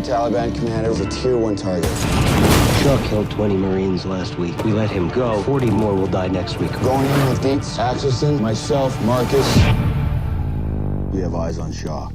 Taliban commander is a Tier 1 target. Shaw killed 20 Marines last week. We let him go. 40 more will die next week. Going in with Dietz, Axelson, myself, Marcus. We have eyes on Shaw.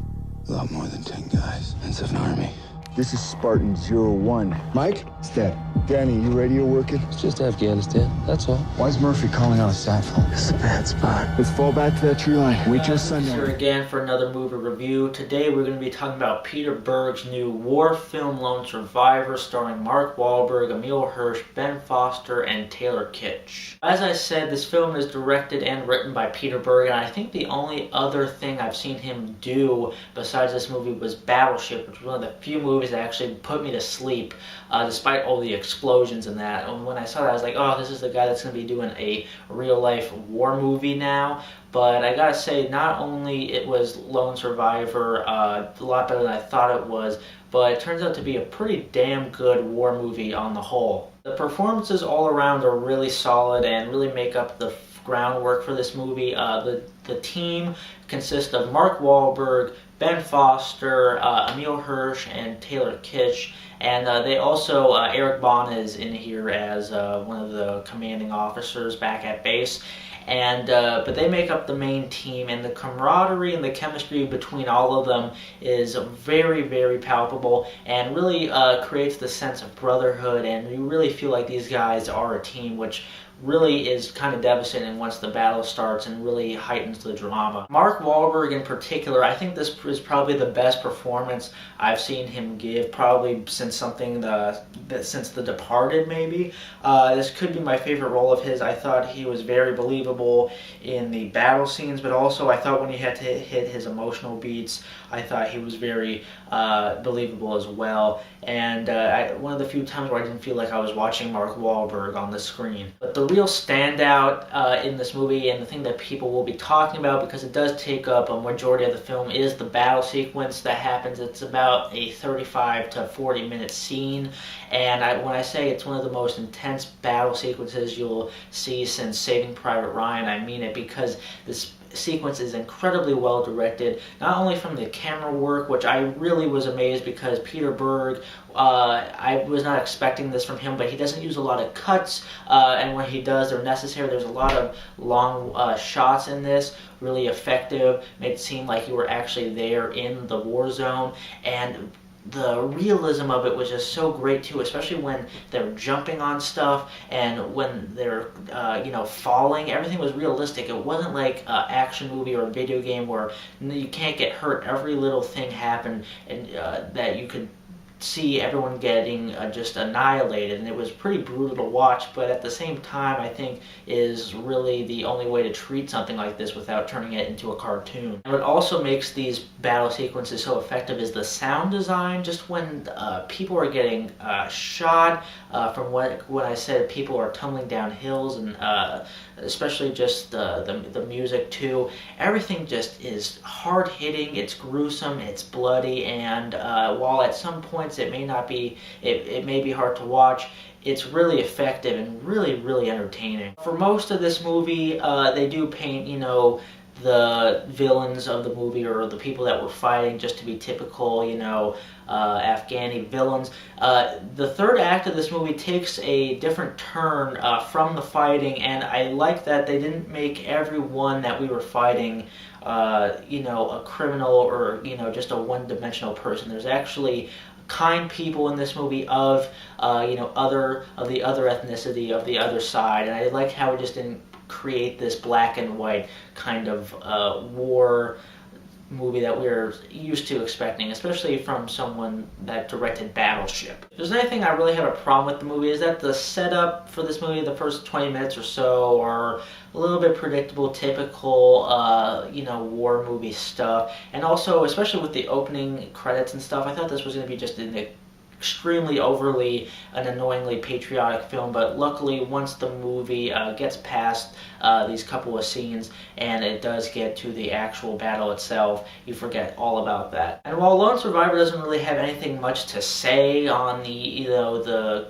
A lot more than 10 guys. It's an army. This is Spartan 01. Mike? Step. Danny, you radio working? It's just Afghanistan, that's all. Why is Murphy calling on a sat phone? It's a bad spot. Let's fall back to that tree line. Wait till sundown. Here again for another movie review. Today we're going to be talking about Peter Burg's new war film Lone Survivor, starring Mark Wahlberg, Emile Hirsch, Ben Foster, and Taylor Kitsch. As I said, this film is directed and written by Peter Burg, and I think the only other thing I've seen him do besides this movie was Battleship, which was one of the few movies that actually put me to sleep, despite all the explosions in that. And when I saw that, I was like, oh, this is the guy that's going to be doing a real-life war movie now. But I gotta say, not only it was Lone Survivor a lot better than I thought it was, but it turns out to be a pretty damn good war movie on the whole. The performances all around are really solid and really make up the groundwork for this movie. The team consists of Mark Wahlberg, Ben Foster, Emile Hirsch, and Taylor Kitsch. And they also, Eric Bana is in here as one of the commanding officers back at base. And but they make up the main team, and the camaraderie and the chemistry between all of them is very, very palpable, and really creates the sense of brotherhood, and you really feel like these guys are a team, which really is kind of devastating once the battle starts and really heightens the drama. Mark Wahlberg in particular, I think this is probably the best performance I've seen him give, probably since since The Departed, maybe. This could be my favorite role of his. I thought he was very believable in the battle scenes, but also I thought when he had to hit his emotional beats, I thought he was very believable as well. And one of the few times where I didn't feel like I was watching Mark Wahlberg on the screen. But the real standout in this movie, and the thing that people will be talking about because it does take up a majority of the film, is the battle sequence that happens. It's about a 35 to 40 minute scene, and when I say it's one of the most intense battle sequences you'll see since Saving Private Ryan, I mean it, because this sequence is incredibly well directed, not only from the camera work, which I really was amazed because Peter Burg, I was not expecting this from him, but he doesn't use a lot of cuts, and when he does, they're necessary. There's a lot of long shots in this, really effective, made it seem like you were actually there in the war zone, and the realism of it was just so great too, especially when they're jumping on stuff and when they're falling. Everything was realistic. It wasn't like an action movie or a video game where you can't get hurt. Every little thing happened, and that you could see everyone getting just annihilated, and it was pretty brutal to watch, but at the same time I think is really the only way to treat something like this without turning it into a cartoon. And what also makes these battle sequences so effective is the sound design. Just when people are getting shot, from what I said, people are tumbling down hills, and especially just the music too. Everything just is hard hitting, it's gruesome, it's bloody, and while at some points it may be hard to watch, it's really effective and really, really entertaining. For most of this movie, they do paint, the villains of the movie or the people that were fighting just to be typical, Afghani villains. The third act of this movie takes a different turn from the fighting, and I like that they didn't make everyone that we were fighting a criminal or just a one-dimensional person. There's actually kind people in this movie of the other ethnicity, of the other side, and I like how it just didn't create this black and white kind of war movie that we're used to expecting, especially from someone that directed Battleship. If there's anything I really have a problem with the movie, is that the setup for this movie, the first 20 minutes or so, are a little bit predictable, typical, war movie stuff. And also, especially with the opening credits and stuff, I thought this was going to be just an extremely overly and annoyingly patriotic film, but luckily once the movie gets past these couple of scenes and it does get to the actual battle itself, you forget all about that. And while Lone Survivor doesn't really have anything much to say on the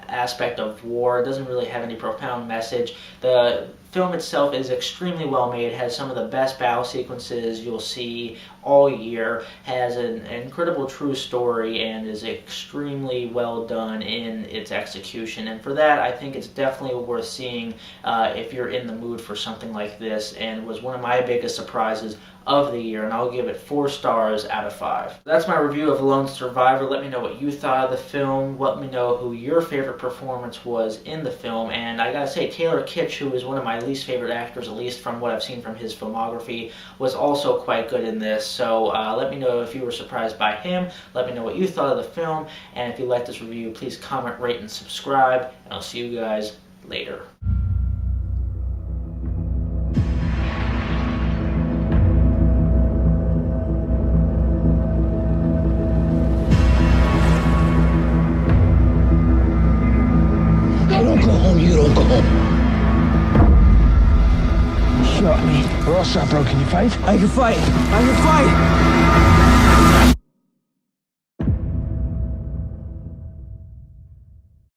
aspect of war. It doesn't really have any profound message. The film itself is extremely well made, has some of the best battle sequences you'll see all year, has an incredible true story, and is extremely well done in its execution. And for that, I think it's definitely worth seeing if you're in the mood for something like this, and was one of my biggest surprises of the year, and I'll give it 4 stars out of 5. That's my review of Lone Survivor. Let me know what you thought of the film. Let me know who your favorite performance was in the film. And I gotta say, Taylor Kitsch, who is one of my least favorite actors, at least from what I've seen from his filmography, was also quite good in this. So let me know if you were surprised by him. Let me know what you thought of the film. And if you liked this review, please comment, rate, and subscribe. And I'll see you guys later. I don't go home, you don't go home. Shot me. We're all shot, bro. Can you fight? I can fight. I can fight.